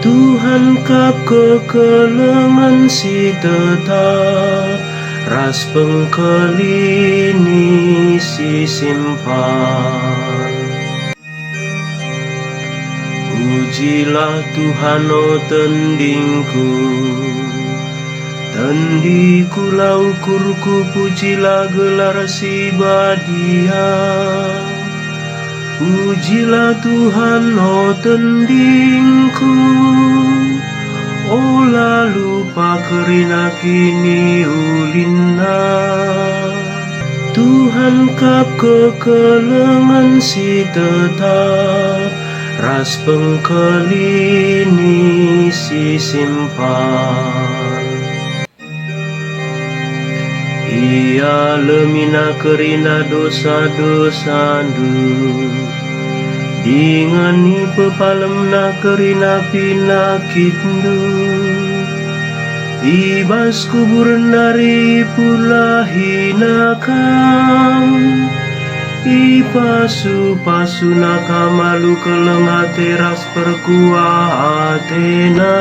Tuhan kap kekelengan si tetap, ras pengkelini si simpan. Pujilah Tuhan o tendingku, tendiku laukurku, pujilah gelar si badia. Pujilah Tuhan o tendingku, o lalu pakerina kini ulina. Tuhan kap kekelengan si tetap, ras pengkelini si simpan. Ia lemina kerina dosa-dosandu, dingani pepalem na kerina pinakitndu. Ibas kubur nari pula hinakam, ipasu-pasu nakamalu kelenga teras perkuatena.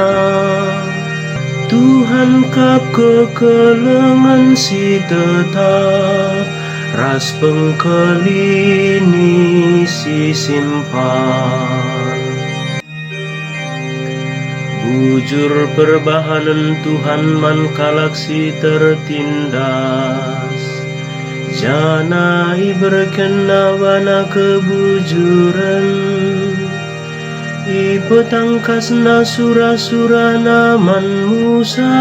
Tuhan kap kekelengan si tetap, ras pengkelini si simpan. Bujur perbahanan Tuhan man kalak si tertindas, janai berkenawana kebujuran. Ipetangkas na sura-sura naman Musa,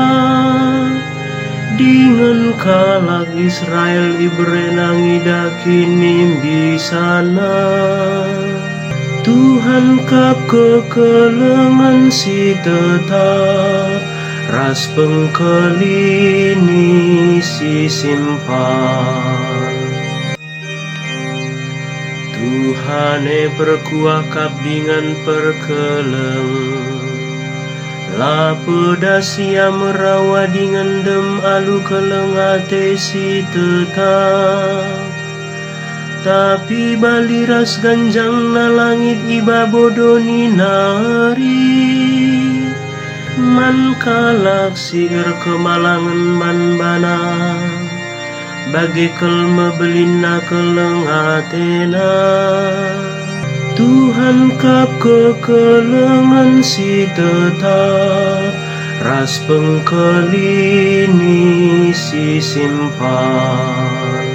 dengan kalak Israel ibrenang idakin imbisana. Tuhan kap kekelengan si tetap, ras pengkelini si simpan. Tuhane perkuah kap dengan perkeleng, la pedasia merawa dengan dem alu kelengate si tetap. Tapi baliras ganjang na langit iba bodoni nari, man kalak siger kemalangan man bana, bagai kelma belina kelengatena. Tuhan kap kekelengan si tetap, ras pengkelini si simpan.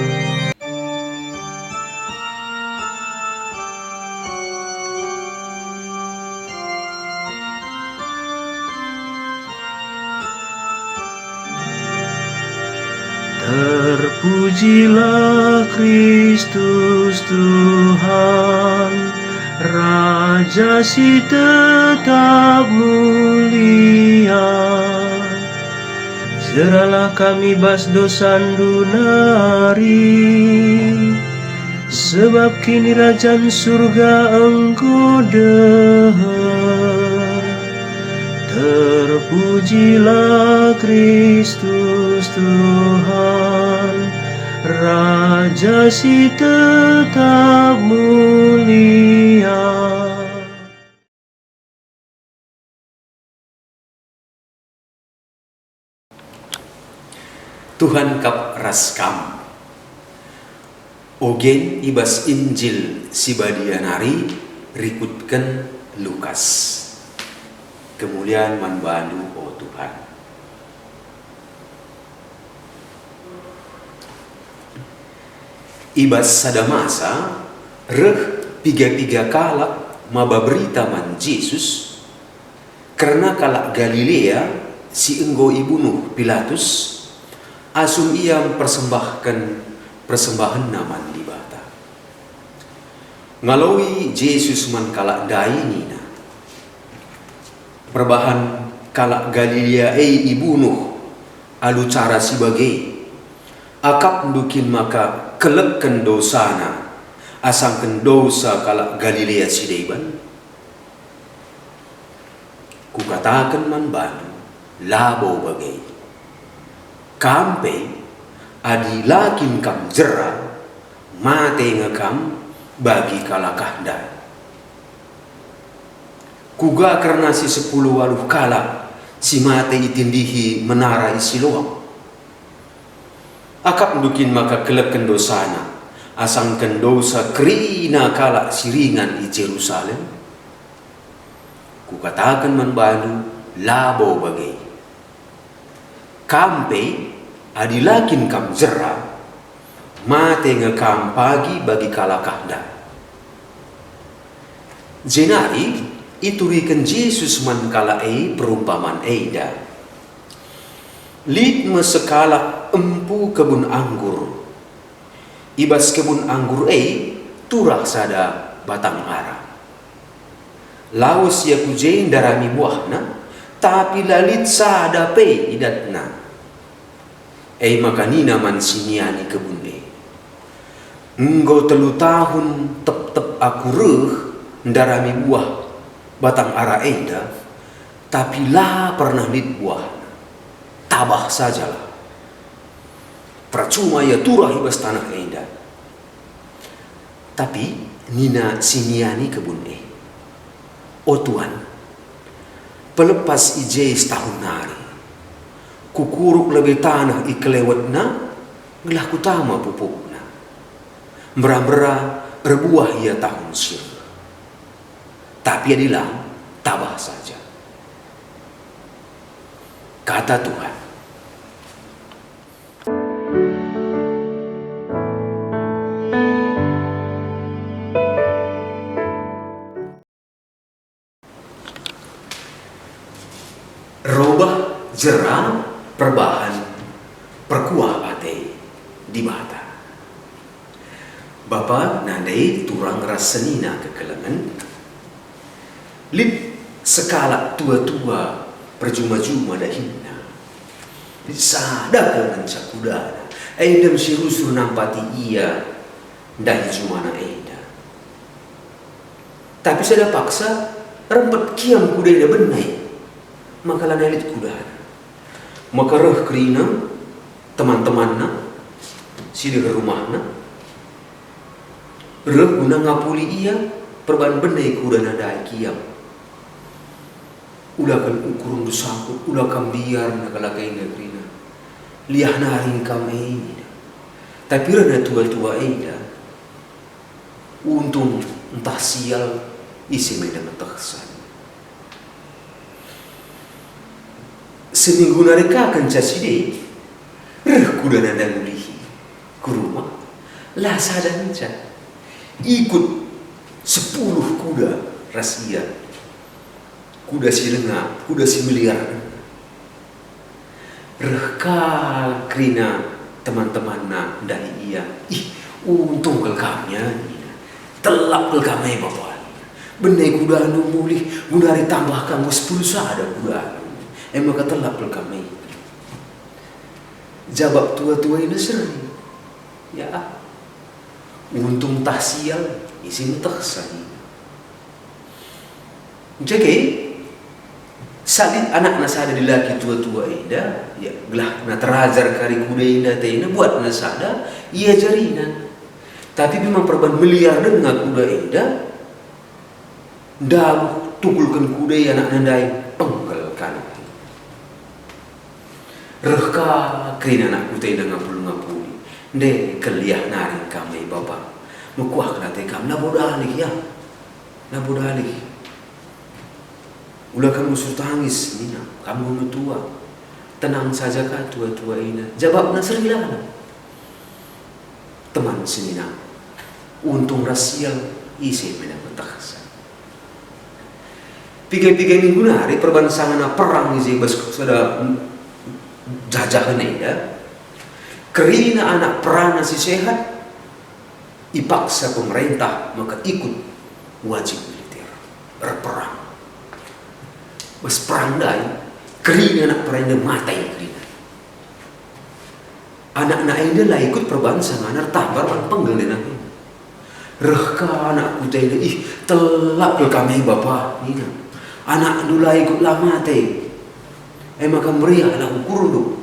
Terpujilah Kristus Tuhan, Raja si tetap mulia. Seralah kami bas dosandu nari, sebab kini Rajan surga engkau dahar. Terpujilah Kristus Tuhan, Raja si tetap mulia. Tuhan kap raskam. Ogen ibas Injil sibadianari rikutkan Lukas. Kemuliaan manbandu oh Tuhan. Ibas sadamasa reh piga-piga kala maba berita man Yesus karena kalak Galilea si enggo ibunuh Pilatus asum ia mempersembahkan persembahan naman di bata. Ngalawi Yesus man kalak dainina perbahan kalak Galilea ibunuh alu cara sebagai akap dukin maka kelekkan dosana asangken dosa kalak Galilea sidaiban. Kukatakan man banu labo bagai kampe adi lakin kam jera mate ngekam bagi kalakahda. Kuga karena si 10 waluh kala si mate itindihi menara Siloam. Akap dukin maka keleken dosana asangken dosa kerina kala siringan di Jerusalem. Kukatakan manbadu labo bagai kampe adilakin kam jera mate ngekam pagi bagi kalakahda. Jenari iturikan Yesus man kala perumpamaan eida. Lid mesekala empu kebun anggur. Ibas kebun anggur turah sada batang ara. Lawas ya kujain darami buahna, tapi lalit sada pe idatna. Makanina man siniani kebun Enggo 3 tahun tep aku reh darami buah batang ara enda, tapi lah pernah lit buah. Tabah sajalah. Percuma ya turah ibas tanah enda. Tapi nina siniani kebun oh Tuhan, pelepas ije setahun nari. Kukuruk lebih tanah ikelewatna, gelah kutama pupukna. Mera-mera berbuah ia tahun sir. Tapi adilah tabah saja. Kata Tuhan. Robah jera perbahan perkuah ate di bata. Bapa nandai turang rasenina kekelengan. Lip sekala tua-tua perjuma-juma dahina. Sada kelengan cakudana. Aidam si rusur nampati ia dahi jumana aida. Tapi sada paksa rempet kiam kudena benai. Maka lanelit kudana. Maka reh kerina teman-temanna sini ke rumahna. Reh guna ngapuli ia perban benai kudana dahi kiam. Ulah kan ukurung dosaku, ulah kan biar na kalakai negrina. Liah naring kami ini. Tapi rana tua-tua ida. Untung entah sial isi medan metaksan. Seminggu nareka akan caside. Reh kuda nanda ngulihi ke rumah. Lah sadar nca. Ikut 10 kuda rahasia. Kuda si lengah, kuda si miliar. Rekal krina teman-teman na dari ia. Untung kelkamnya. Telap kelkamnya bapak. Benai kuda anu mulih. Gunari tambahkan 10 sada kuda. Maka telap kelkamnya. Jawab tua-tua ini sering. Ya. Untung tahsial. Isi metaksan. Jadi salit anak nasada di laki tua-tua ida, ya gelah na terajar kari kuda ida tena buat nasada, ia jarinan. Tapi memang perban miliar dengan kuda ida, dabuh tukulkan kuda anak nandai penggelkan. Rehka kerina nak kutai dengan ngapuli. Nde keliah nari kami bapa. Mukuah kena tekam nabodali ya. Nabodali. Ulah kamu sur tangis nina, kamu metua. Tenang saja kah tua-tua ina. Jawab nasrilah. Teman senina. Untung rasial isi mendapat taksa. Pigai-pigai minggu hari perbansangan perang isi bas sudah jajahan ya. Kerina anak perang si sehat ipaksa pemerintah maka ikut wajib militer berperang. Bas perang dai kerina anak perang dia matai kerina. Anak-anak ini lah ikut perbansangan tabar pan penggelena. Rehka anak kutai ih telap ke kami bapa ini. Anak dulu ikut lama teh. Maka meriah lah ukur dulu.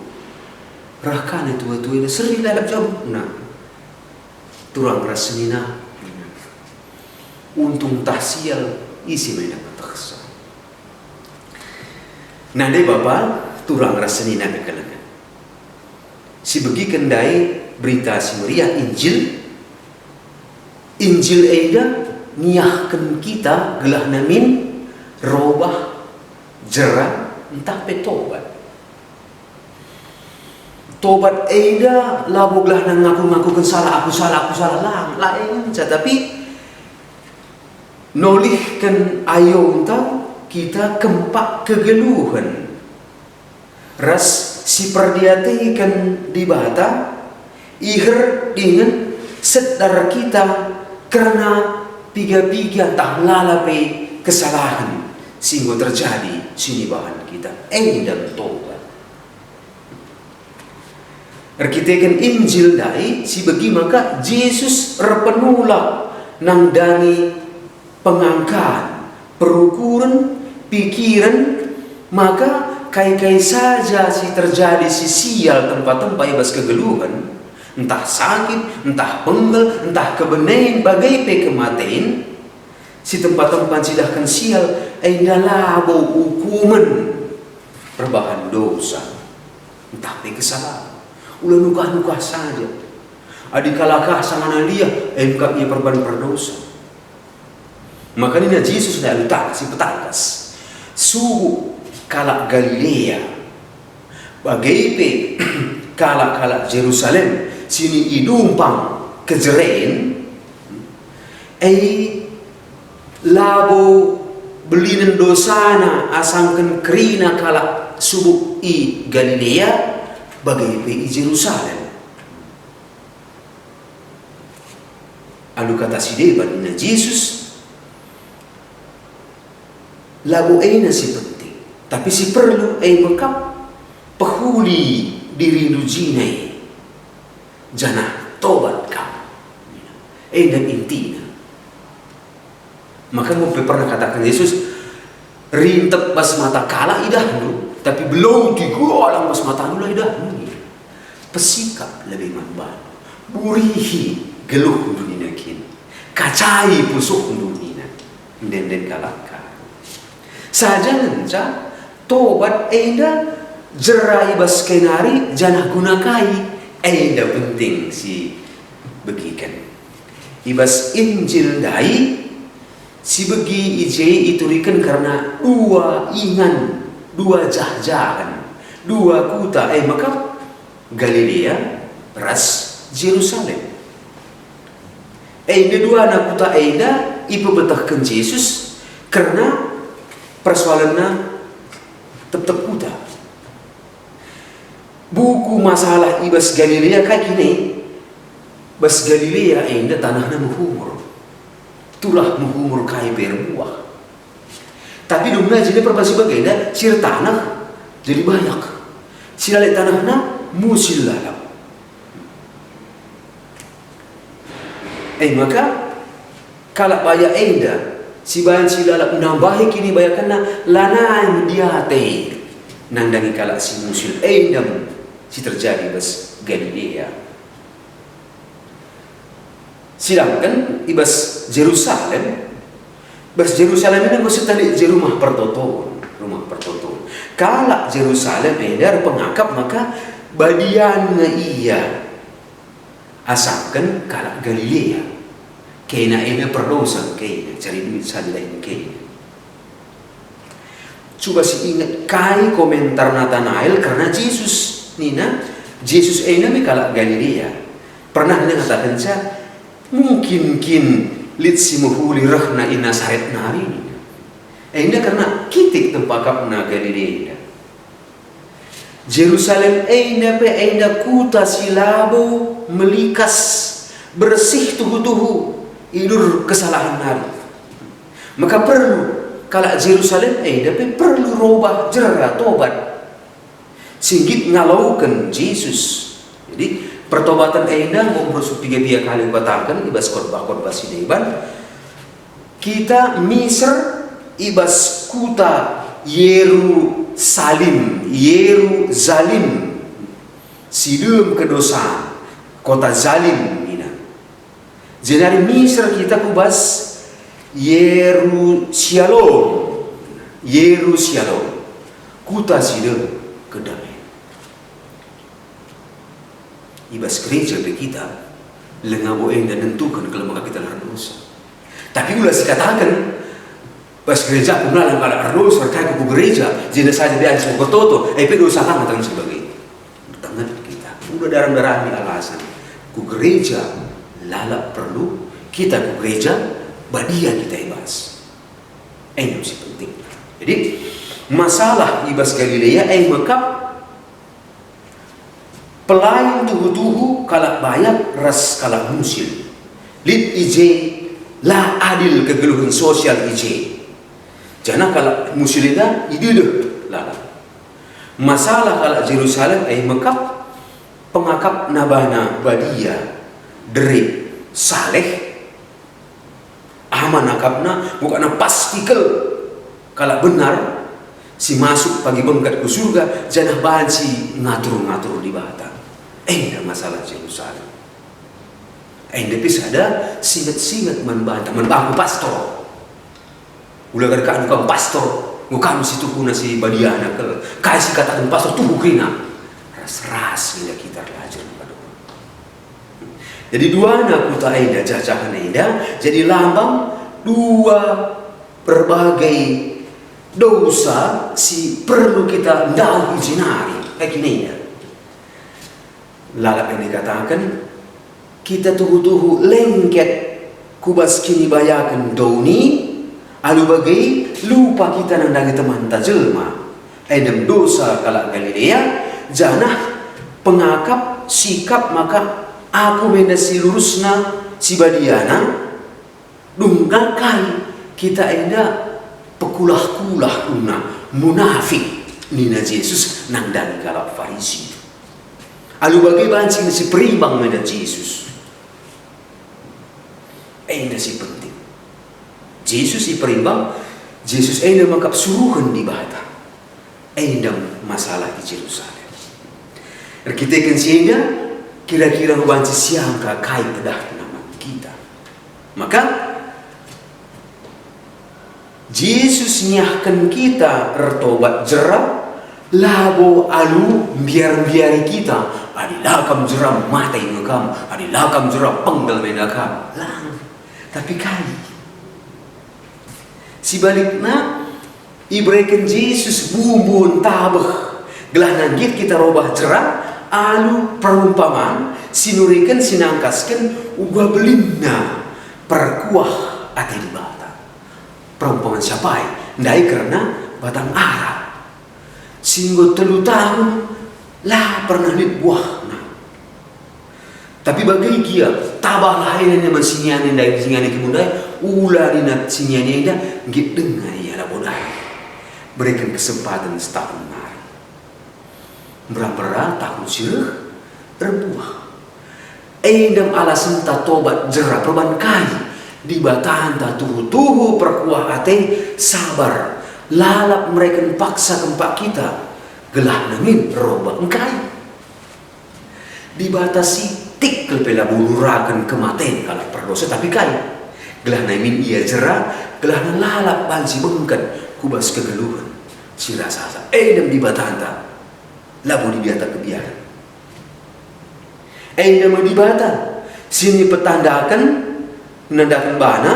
Rehka ni tua-tua ini seri lalap jauh. Nah, turang rasmina. Untung tahsial isi mendapat taksa. Nah deh bapa turang rasmina kekalangan. Si begi kendai berita si meriah Injil Eda niahkan kita gelah namin robah jerah entah petobat. Tobat Eda labo gelah nang ngaku salah aku salah lain tapi nolihkan ayo entah kita kempak kegeluhan ras si perdiatikan di bata iher dengan sedar kita karena piga-piga tak lalapai kesalahan sehingga terjadi sini bahan kita dan tobat. Arkitekan Injil dai si bagi maka Yesus repenula nang dani pengangkat perukuran pikiran maka kai-kai saja si terjadi si sial tempat-tempat ibas kegeluhan entah sakit, entah penggel, entah kebenain, bagai kematian si tempat-tempat sidahkan sial labo hukuman perbahan dosa entah kesalahan ulah nukah-nukah saja adikalakah sangan dia mk ia perban perdosa makanya Yesus dah lutak si petakas suhu kalak Galilea bagai kalak Jerusalem sini idumpang kejeren labo belinen dosana asangkan kerina kalak subuk i Galilea bagai i Jerusalem alu kata si debat ina Yesus labo si penting tapi si perlu mekap pahuli diri lujinai janah tobat kamu dan intina maka mau pernah katakan Yesus rintep bas mata kala idah dulu tapi belum digolang bas mata dulu idah pesikap lebih mamban burihi geluh dunia kin kacai pusuk dunia den kalaka saja nenca tobat jerai bas kenari janah gunakai penting si begikan ibas Injil dai si begi ije iturikan karena dua ingan dua jahjahan dua kuta maka Galilea ras Jerusalem dua anak kuta ibu betahkan Yesus karena persoalannya tetap kuta buku masalah ibas Galilea kayak gini bas Galilea tanahnya muhumur tulah muhumur kai berbuah tapi dumna jadi perbasi bagenda sir tanah jadi banyak silale tanahnya musil lalap maka kalau banyak si bayan si lalap nambahi kini bayakanna lana diate nandangi kalak si musil si terjadi bas Galilea sedangkan ibas Jerusalem ini maksud tadi rumah pertoton Kalak Jerusalem edar pengakap maka badian ia asangkan kalak Galilea. Kena eme perdosa kena cari duit saja lain kena. Coba si ingat kai komentar Nathanael karena Yesus Nina Yesus ena me kalak Galilea. Pernah dia katakan saya mungkin lit si muhuli rahna ina saret nari. Enda karena kitik tempakap na Galilea. Jerusalem enda kuta silabo melikas bersih tuhu idur kesalahan nari. Maka perlu kalau Jerusalem perlu robah jerah tobat singgit ngalaukan Yesus. Jadi pertobatan enda ngobrol tiga kali batakan ibas khotbah sideban kita Misr ibas kuta Yerusalem sidum kedosaan kota zalim ina. Jadi Misr kita kubas Yerusalem kuta sidum kedamaian. Ibas gereja kita lengabo enda nentukan kalau maka kita larang dosa. Tapi ulah si katakan pas gereja aku melalui kalau ardos terkait ku gereja jadi saja dia semua bertoto dosa kan atau sebagainya. Tangan kita udah darah-darah ini alasan ku gereja lalap perlu kita ku gereja badia kita ibas. Ini mesti penting. Jadi masalah ibas Galilea mekap pelayan tuhu kalak bayak ras kalak musil lid ije la adil kegeluhan sosial ije. Jangan kalau musilina idul lah. Masalah kalau Jerusalem mekap pengakap nabana badia deri saleh aman akapna bukan pastikel kalau benar si masuk pagi bengkat ke surga jangan bahan si ngatur di bata. Masalah Jerusalem. Tapi ada singet membantah menbaku pastor. Ulah kerkaan bukan pastor, bukan situ guna si badiana ke kasih katakan pastor tuh bukrina ras bila kita belajar pada. Jadi dua anak kuta enda jajahan enda jadi lambang dua berbagai dosa si perlu kita ndau jinari kayak gini ya. Lalap ini katakan kita tuhu lengket kubas kini bayakan doni. Alu bagai lupa kita nandangi teman tajelma edem dosa kalak Galilea janah pengakap sikap maka aku mendasi lurusna si badiana dunggakai kita enda pekulah una munafik nina Yesus nandangi kalak Farisi alu bagai bancing si perimbang menda Yesus enda si penting Yesus perimbang, Yesus mengkap suruhan di bata. Masalah di Jerusalem. Kita kan sehingga kira-kira banci siang kai pedah nama kita. Maka Yesus nyahkan kita bertobat jerah labo alu biar kita adilakam jerah mata ingakam adilakam jerah penggal menakam lang tapi kai si balikna ibrekan Yesus bumbun tabah gelah nanggit kita robah cerah alu perumpamaan sinurikan sinangkaskan ubah belinna perkuah ati di bata perumpamaan siapai ndai karena batang arah singgo 3 tahun lah pernah dibuah tapi bagi kia tabah lainnya mensinyani ndai sinyani kemundai ulah dinat sinyani ida git dengar ya lah bodai berikan kesempatan setahun hari berapa tahun sirah terbuah edam alasan tak tobat jerah perban kai di batahan tak tuhu perkuah ate sabar lalap mereka paksa kempak kita gelah nangin robak engkai dibatasi tik kepela bulurakan kematian kalau perdosa tapi kai gelah naimin ia jerah gelah lalap bansi bengkat kubas kegeluhan si rasa edam di batanta labu di biata kebiaran edam di bata sini petandakan nandakan bana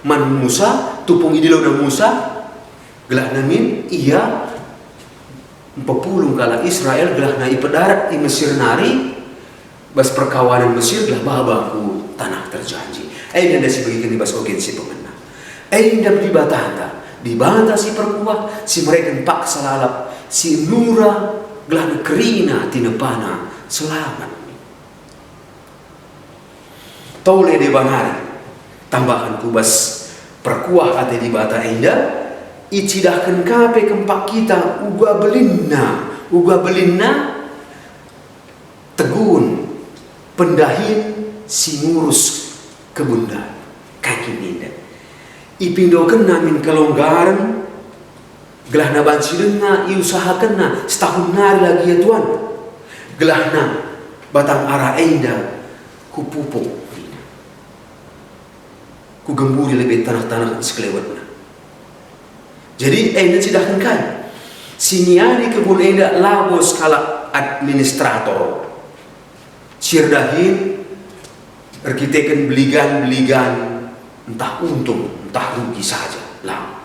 man Musa tupung idilau na Musa gelah namin iya empapulung kala Israel gelah na ipedarat i Mesir nari bas perkawanan Mesir gelah babaku tanah terjanji edam si bagikan di bas ogen si pemenang edam di batanta dibanta si perkuah si mereka paksa lalap si nura gelah kerina tinepana selamat tole de banari tambahan kubas perkuah ate di bata enda icidahkan kape kempak kita uga belinna tegun pendahin si ngurus kebunda kaki ninda ipindokan namin kelonggaran gelah na bansidenna iusahakan na setahun nari lagi ya Tuhan gelah na batang ara enda kupupuk ku gemburi lebih tanah-tanah sekelewatnya. Jadi enda sidahkan kan siniari kebun enda labo skala administrator sirdahin arkiteken beligan entah untung entah rugi saja lah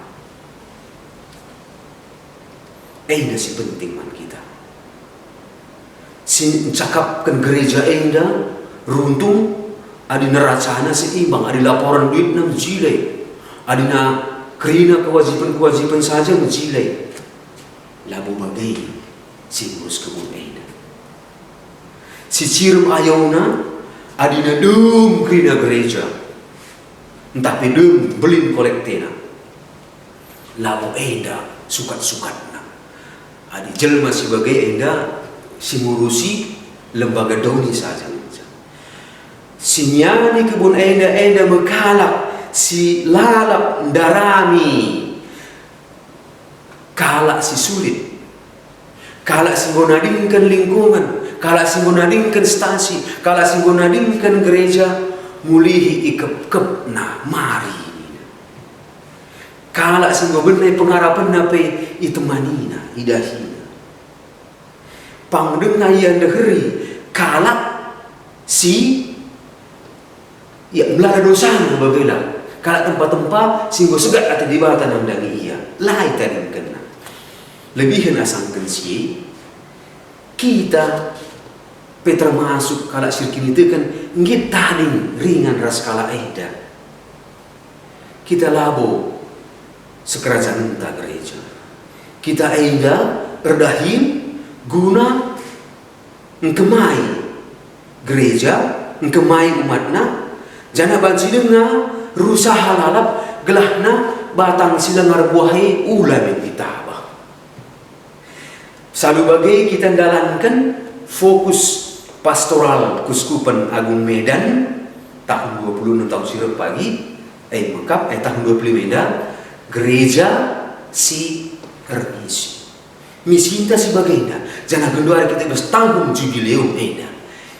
enda si penting man kita si cakapkan gereja enda runtung adi neracana seimbang, adi laporan duit na menjilai, adi na kerina kewajiban saja menjilai. Labu bagai si ngurus kebun enda. Si cirum ayona adi na dum kerina gereja, entah pedum belin kolektena. Labu enda sukat-sukatna. Adi jelma si bagai enda si ngurusi lembaga doni saja. Sinyani kebun enda mekalap si lalap darami kalak si sulit kalak si ngonadingkan lingkungan kalak si ngonadingkan stasi kalak si ngonadingkan gereja mulihi ikep na mari kalak si ngobenai pengarapan nape itemanina idahina pangdenga yang deheri kalak si ya melara dosa bagailah kalau tempat-tempat singgo segat atau di bawah tanam dangi iya lai tadi kena lebihan asang kensi kita Petra masuk kalau sirkin itu kan ngit tading ringan ras kala eda kita labo sekerajaan entah gereja kita eda erdahin guna ngkemai gereja ngkemai umatna jana bansidenga rusaha halalap gelahna batang silangar buahi ulah kita selalu bagai kita dalankan fokus pastoral Kuskupan Agung Medan tahun 20 tahun sirap pagi mekap tahun 20 Medan gereja si Ernisi misinta si bagainya jana genduara kita bertanggung jubileum eda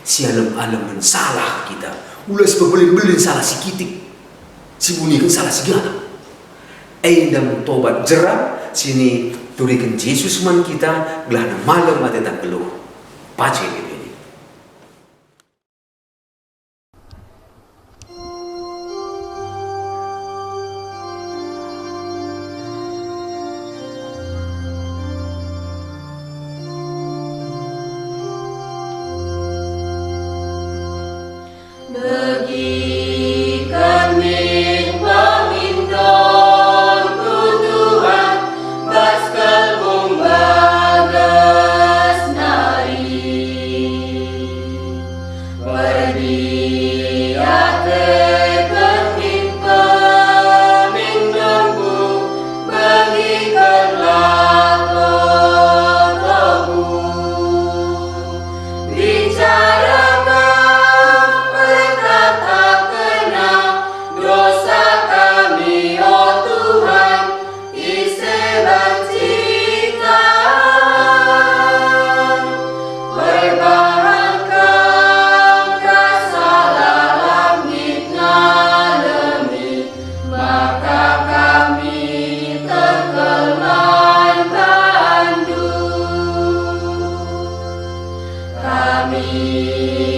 si alam-alam salah kita ulas pebelin-belin salah si kitik si bunyi kan salah segala dam tobat jerak sini turikan Yesus man kita gelana malam mati tak keluh pace gitu ini bagi kami pamindon ku Tuhan baskal bagas nari kami.